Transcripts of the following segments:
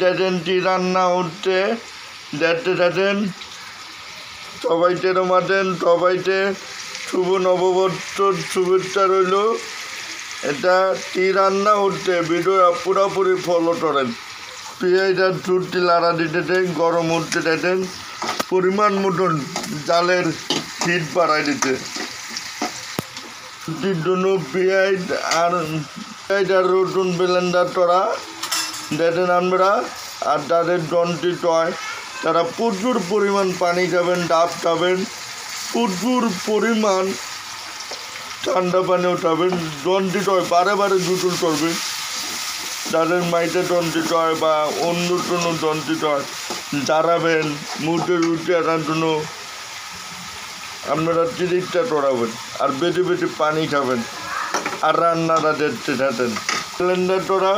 ডেটেনটি রান্না উঠতে দেখেন সবাইতে রমাতেন সবাইতে শুভ নববর্ষর শুভেচ্ছা রইল। এটা টি রান্না উঠতে ভিডিও পুরোপুরি ফলো করেন। পেঁয়াজটা চুটটি লাড়া দিতে গরম উঠতে দেখেন পরিমাণ মতন জালের হিট বাড়াই দিতে জন্য পেঁয়াজ আর রসুন ব্লেন্ডার করা দেখেন আমরা। আর যাদের দন্তি টয় তারা প্রচুর পরিমাণ পানি খাবেন, ডাব খাবেন, প্রচুর পরিমাণ ঠান্ডা পানি উঠাবেন। দন্তি টয় বারে বারে জুতুল করবেন। যাদের মাইতে দন্তি টয় বা অন্য কোনো দন্তি টয় দাঁড়াবেন মুখে রুটি আনার জন্য আপনারা তিরিশটা টড়াবেন আর বেটে বেটে পানি খাবেন আর রান্নাটা দেখতে থাকেন। ব্লেন্ডার টড়া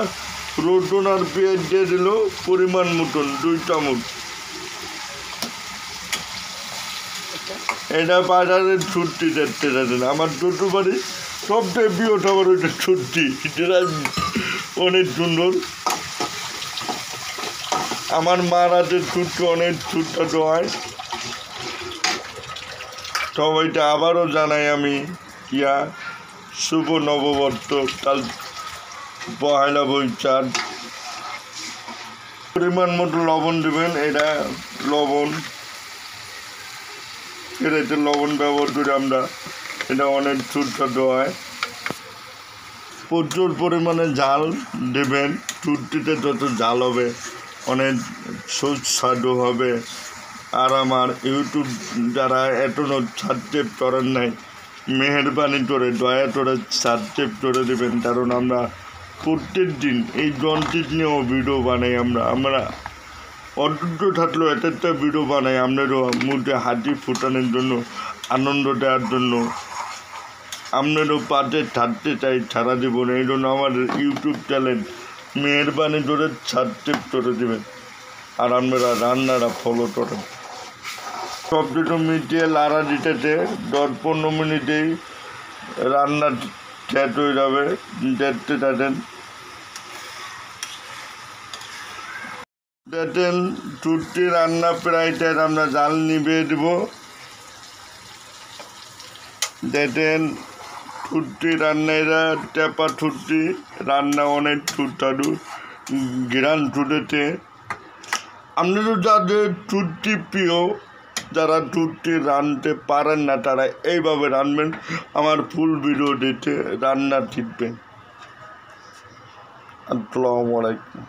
রসুন আর পেঁয়াজ দিয়ে দিল পরিমাণ মতন 2 চামচ। এটা বাজারের ছুটি দেখতে থাকেন। আমার ছোটো বাড়ি সবচেয়ে প্রিয় খাবার ওইটা ছুটি, যেটা অনেক সুন্দর। আমার মার হাতের ছুটি অনেক ছুটটা হয়। সবাইটা আবারও জানাই আমি শুভ নববর্ষ, কাল পয়লা বৈশাখ। পরিমাণ মতো লবণ দেবেন। এটা লবণ, এটাতে লবণ ব্যবহার করি আমরা। এটা অনেক সুস্বাদু হয়। প্রচুর পরিমাণে ঝাল দেবেন। চুটটিতে যত ঝাল হবে অনেক সুস্বাদু হবে। আর আমার ইউটিউব যারা এখনও সাবস্ক্রাইব করেন নাই, মেহরবানি করে দয়া করে সাবস্ক্রাইব করে দেবেন। কারণ আমরা প্রত্যেক দিন এই জন্টিট নিয়েও ভিডিও বানাই। আমরা অদ্ভুত থাকলেও একটা ভিডিও বানাই আপনারও মুখে হাসি ফোটানোর জন্য, আনন্দ দেওয়ার জন্য। আপনারও পাশে থাকতে চাই সারা জীবন। এই জন্য আমাদের ইউটিউব চ্যানেল মেহরবানি করে সাবস্ক্রাইব করে দেবেন আর আপনারা রান্নাটা ফলো করেন। সব কিছু মিটিয়ে লাড়া দিতেছে 10-15 মিনিটেই রান্না শেষ হয়ে যাবে। দেখতে থাকেন। দেখেন ছুটি রান্না প্রায় আমরা জাল নিভিয়ে দেব। দেখেন ছুটি রান্না, এরা টেপা ছুটি রান্না অনেক সুস্বাদু ঘিরান ছুটেছে। আপনারা যাদের ছুটি প্রিয়, যারা ছুটি রাঁধতে পারেন না তারা এইভাবে রাঁধবেন। আমার ফুল ভিডিও দেখে রান্না শিখবেন। আসসালামু আলাইকুম।